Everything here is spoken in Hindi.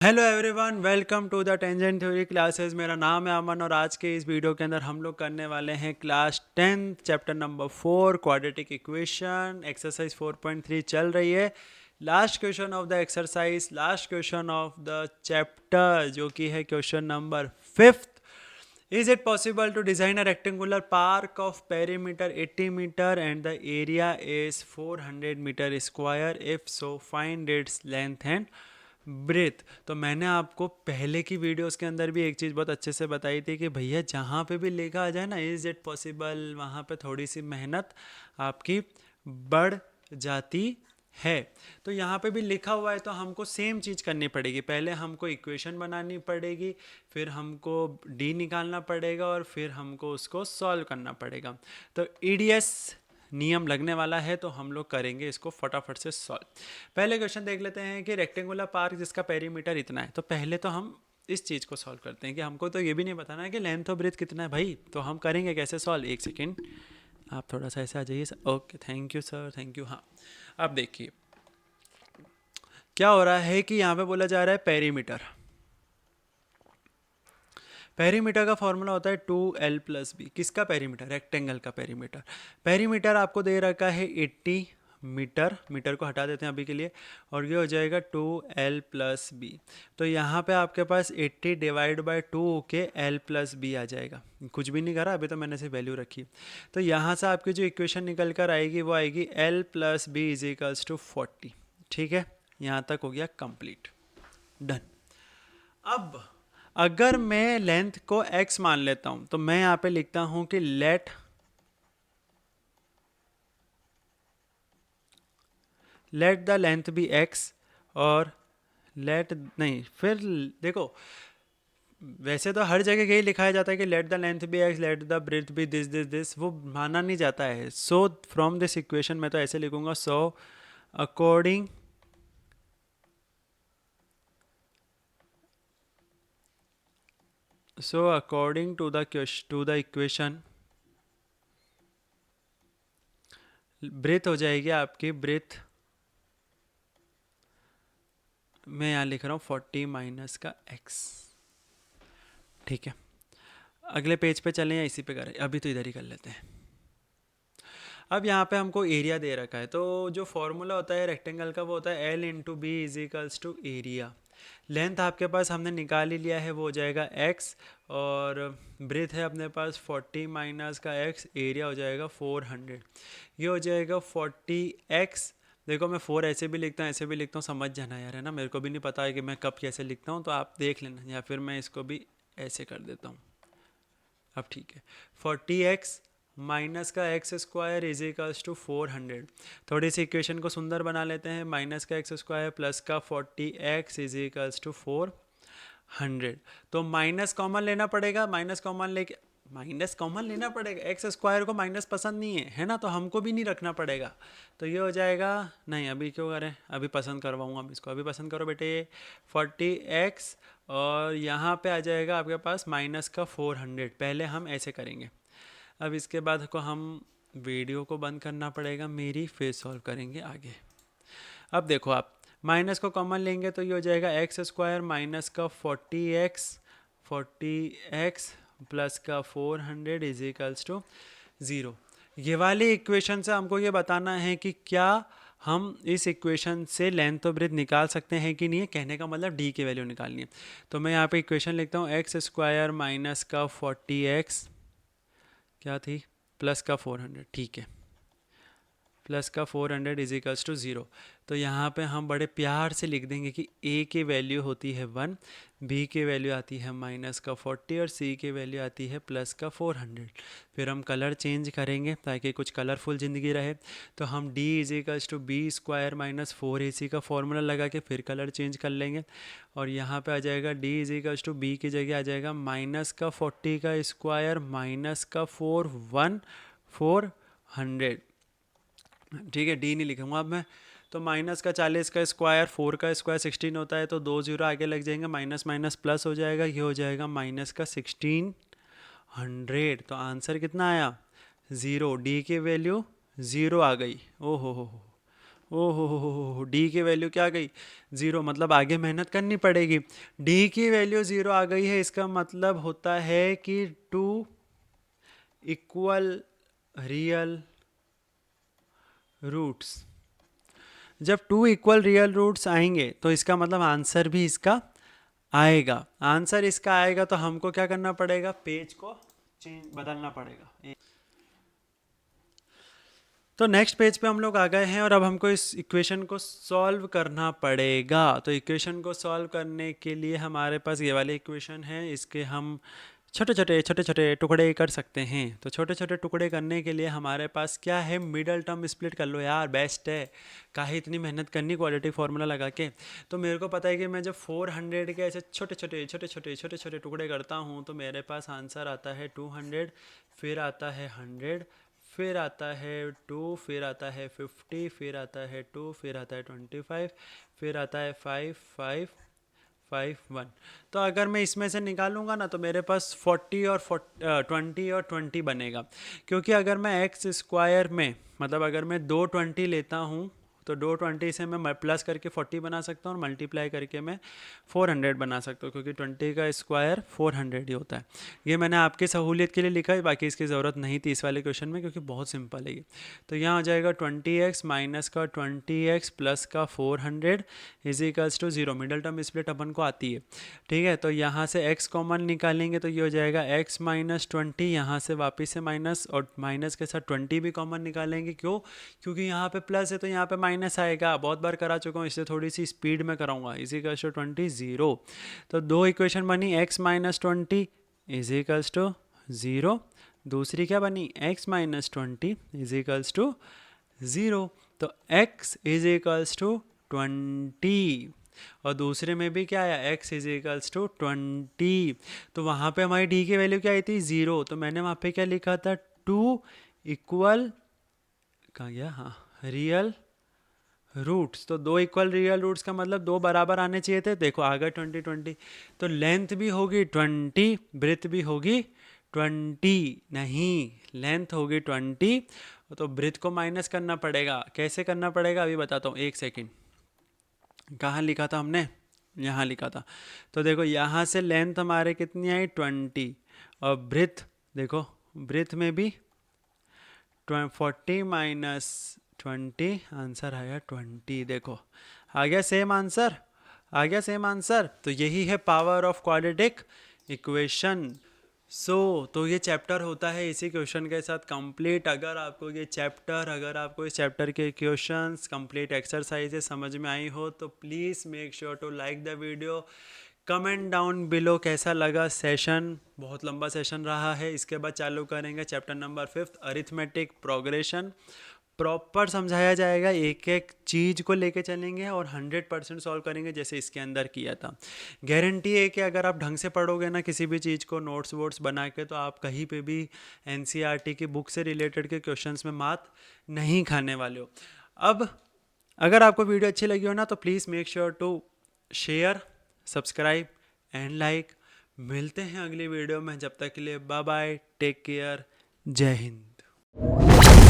Hello everyone, welcome to the tangent theory classes. मेरा नाम है अमन और आज के इस वीडियो के अंदर हम लोग करने वाले हैं class 10 chapter number 4 quadratic equation. Exercise 4.3 चल रही है। Last question of the exercise, last question of the chapter, जो कि है question number 5th। Is it possible to design a rectangular park of perimeter 80 meter and the area is 400 meter square? If so, find its length and breadth। तो मैंने आपको पहले की वीडियोस के अंदर भी एक चीज़ बहुत अच्छे से बताई थी कि भैया जहाँ पे भी लिखा आ जाए ना इज इट पॉसिबल, वहाँ पे थोड़ी सी मेहनत आपकी बढ़ जाती है। तो यहाँ पे भी लिखा हुआ है तो हमको सेम चीज़ करनी पड़ेगी। पहले हमको इक्वेशन बनानी पड़ेगी, फिर हमको डी निकालना पड़ेगा और फिर हमको उसको सॉल्व करना पड़ेगा। तो ईडीएस नियम लगने वाला है तो हम लोग करेंगे इसको फटाफट से सॉल्व। पहले क्वेश्चन देख लेते हैं कि रेक्टेंगुलर पार्क जिसका पेरीमीटर इतना है। तो पहले तो हम इस चीज़ को सॉल्व करते हैं कि हमको तो ये भी नहीं बताना है कि लेंथ और ब्रेथ कितना है भाई। तो हम करेंगे कैसे सॉल्व, एक सेकेंड आप थोड़ा सा ऐसे आ जाइए sir. Okay, thank you sir, thank you. हाँ, अब देखिए क्या हो रहा है कि यहाँ पे बोला जा रहा है पेरीमीटर। पेरीमीटर का फॉर्मूला होता है 2l+b। किसका पेरीमीटर? रेक्टेंगल का पेरीमीटर। पेरीमीटर आपको दे रखा है 80 मीटर, मीटर को हटा देते हैं अभी के लिए, और ये हो जाएगा 2l+b। तो यहाँ पे आपके पास 80 डिवाइड बाई 2 के l+b आ जाएगा। कुछ भी नहीं करा अभी तो, मैंने सिर्फ वैल्यू रखी। तो यहाँ से आपकी जो इक्वेशन निकल कर आएगी वो आएगी l+b=40। ठीक है, यहाँ तक हो गया कंप्लीट, डन। अब अगर मैं लेंथ को x मान लेता हूं तो मैं यहां पे लिखता हूं कि let the length be x, और लेट नहीं, फिर देखो वैसे तो हर जगह यही लिखाया जाता है कि let the length be x, let the breadth be this this this, वो माना नहीं जाता है। सो फ्रॉम दिस इक्वेशन मैं तो ऐसे लिखूंगा, so according to the equation breadth हो जाएगी आपकी, ब्रेथ मैं यहाँ लिख रहा हूँ 40 माइनस का x। ठीक है, अगले पेज पे चलें या इसी पे करें? अभी तो इधर ही कर लेते हैं। अब यहाँ पे हमको एरिया दे रखा है, तो जो फॉर्मूला होता है रेक्टेंगल का वो होता है L×B=टू एरिया। लेंथ आपके पास हमने निकाल ही लिया है, वो हो जाएगा x, और ब्रेथ है अपने पास 40 माइनस का x, एरिया हो जाएगा 400। ये हो जाएगा 40x। देखो मैं 4 ऐसे भी लिखता हूँ ऐसे भी लिखता हूँ, समझ जाना यार, है ना। मेरे को भी नहीं पता है कि मैं कब कैसे लिखता हूँ, तो आप देख लेना, या फिर मैं इसको भी ऐसे कर देता हूँ। अब ठीक है, 40x माइनस का x² = 400। थोड़ी सी इक्वेशन को सुंदर बना लेते हैं। माइनस का x² प्लस का 40x = 400। तो माइनस कॉमन लेना पड़ेगा, माइनस कॉमन लेके माइनस कॉमन लेना पड़ेगा। x² को माइनस पसंद नहीं है ना, तो हमको भी नहीं रखना पड़ेगा। तो ये हो जाएगा, नहीं अभी क्यों करें, अभी पसंद करवाऊँगा हम इसको। अभी पसंद करो बेटे, 40x, और यहाँ पे आ जाएगा आपके पास माइनस का 400। पहले हम ऐसे करेंगे, अब इसके बाद को हम वीडियो को बंद करना पड़ेगा मेरी, फिर सॉल्व करेंगे आगे। अब देखो आप माइनस को कॉमन लेंगे तो ये हो जाएगा x² माइनस का 40x प्लस का 400 = 0। ये वाली इक्वेशन से हमको ये बताना है कि क्या हम इस इक्वेशन से लेंथ और ब्रेथ निकाल सकते हैं कि नहीं है। कहने का मतलब डी की वैल्यू निकालनी है। तो मैं यहाँ पे इक्वेशन लिखता हूँ x² माइनस का 40x क्या थी, प्लस का 400। ठीक है, प्लस का 400 = 0। तो यहाँ पे हम बड़े प्यार से लिख देंगे कि a की वैल्यू होती है 1, b की वैल्यू आती है माइनस का 40, और c की वैल्यू आती है प्लस का 400। फिर हम कलर चेंज करेंगे ताकि कुछ कलरफुल ज़िंदगी रहे। तो हम d = b² माइनस 4ac का फॉर्मूला लगा के फिर कलर चेंज कर लेंगे, और यहाँ पे आ जाएगा d = b की जगह आ जाएगा माइनस का 40 का स्क्वायर माइनस का 400। ठीक है, डी नहीं लिखूंगा अब मैं। तो माइनस का 40 का स्क्वायर, 4 का स्क्वायर 16 होता है, तो 2 0 आगे लग जाएंगे, माइनस माइनस प्लस हो जाएगा, ये हो जाएगा माइनस का 1600। तो आंसर कितना आया? 0। डी की वैल्यू 0 आ गई। ओ हो, ओ हो, डी की वैल्यू क्या गई 0, मतलब आगे मेहनत करनी पड़ेगी। डी की वैल्यू 0 आ गई है, इसका मतलब होता है कि 2 इक्वल रियल रूट्स। जब 2 इक्वल रियल रूट्स आएंगे तो इसका मतलब आंसर भी इसका आएगा। आंसर इसका आएगा तो हमको क्या करना पड़ेगा, पेज को चेंज बदलना पड़ेगा। तो नेक्स्ट पेज पे हम लोग आ गए हैं और अब हमको इस इक्वेशन को सॉल्व करना पड़ेगा। तो इक्वेशन को सॉल्व करने के लिए हमारे पास ये वाली इक्वेशन है, इसके हम छोटे छोटे टुकड़े कर सकते हैं। तो छोटे छोटे टुकड़े करने के लिए हमारे पास क्या है, मिडल टर्म स्प्लिट कर लो यार, बेस्ट है। काहे इतनी मेहनत करनी क्वाड्रेटिक फार्मूला लगा के। तो मेरे को पता है कि मैं जब 400 के ऐसे छोटे छोटे टुकड़े करता हूँ तो मेरे पास आंसर आता है 200, फिर आता है 100, फिर आता है 2, फिर आता है 50, फिर आता है 2, फिर आता है 25, फिर आता है 5, 5, 5, 1। तो अगर मैं इसमें से निकालूंगा ना तो मेरे पास 40 और 20 और 20 बनेगा। क्योंकि अगर मैं एक्स स्क्वायर में, मतलब अगर मैं 220 लेता हूँ तो 220 से मैं प्लस करके 40 बना सकता हूँ और मल्टीप्लाई करके मैं 400 बना सकता हूँ, क्योंकि 20 का स्क्वायर 400 ही होता है। ये मैंने आपकी सहूलियत के लिए लिखा है, बाकी इसकी ज़रूरत नहीं थी इस वाले क्वेश्चन में, क्योंकि बहुत सिंपल है ये। तो यहाँ हो जाएगा 20x माइनस का 20x प्लस का 400 is equals to 0। Middle term split अपन को आती है, ठीक है। तो यहाँ से x कॉमन निकालेंगे तो ये हो जाएगा x माइनस 20, यहाँ से वापस से माइनस, और माइनस के साथ 20 भी कॉमन निकालेंगे। क्यों? क्योंकि यहाँ पे प्लस है तो यहाँ पे माइनस आएगा। बहुत बार करा चुका हूँ, इससे थोड़ी सी स्पीड में कराऊंगा। Is equals to 20 0। तो दो इक्वेशन बनी, x minus 20 is equals to 0। दूसरी क्या बनी, x minus 20 is equals to 0। तो x इज इक्वल्स टू 20, और दूसरे में भी क्या आया, x इज इक्वल्स टू 20। तो वहाँ पे हमारी d की वैल्यू क्या आई थी, 0। तो मैंने वहाँ पे क्या लिखा था, 2 इक्वल, कहाँ गया, हाँ, रियल रूट्स। तो 2 इक्वल रियल रूट्स का मतलब 2 बराबर आने चाहिए थे। देखो आ गए 20 20। तो लेंथ भी होगी 20, ब्रेथ भी होगी 20, नहीं, लेंथ होगी 20, तो ब्रेथ को माइनस करना पड़ेगा। कैसे करना पड़ेगा अभी बताता हूँ, एक सेकेंड। कहाँ लिखा था हमने, यहाँ लिखा था। तो देखो यहाँ से लेंथ हमारे कितनी आई 20, और ब्रेथ देखो, ब्रेथ में भी 40 माइनस 20, आंसर आया 20। देखो आ गया सेम आंसर, आ गया सेम आंसर। तो यही है पावर ऑफ क्वाड्रेटिक इक्वेशन। तो ये चैप्टर होता है इसी क्वेश्चन के साथ कंप्लीट। अगर आपको ये चैप्टर, अगर आपको इस चैप्टर के क्वेश्चंस, कंप्लीट एक्सरसाइजेस समझ में आई हो तो please make sure to like the video, comment down below कैसा लगा सेशन। बहुत लंबा सेशन रहा है। इसके बाद चालू करेंगे chapter number 5 arithmetic progression. Proper समझाया जाएगा, एक एक चीज़ को लेके चलेंगे और 100% सॉल्व करेंगे जैसे इसके अंदर किया था। गारंटी है कि अगर आप ढंग से पढ़ोगे ना किसी भी चीज़ को, नोट्स वोट्स बना के, तो आप कहीं पे भी एनसीईआरटी की बुक से रिलेटेड के क्वेश्चंस में मात नहीं खाने वाले हो। अब अगर आपको वीडियो अच्छी लगी हो ना तो please make sure to share, subscribe and like. मिलते हैं अगली वीडियो में, जब तक के लिए बाय बाय, टेक केयर, जय हिंद।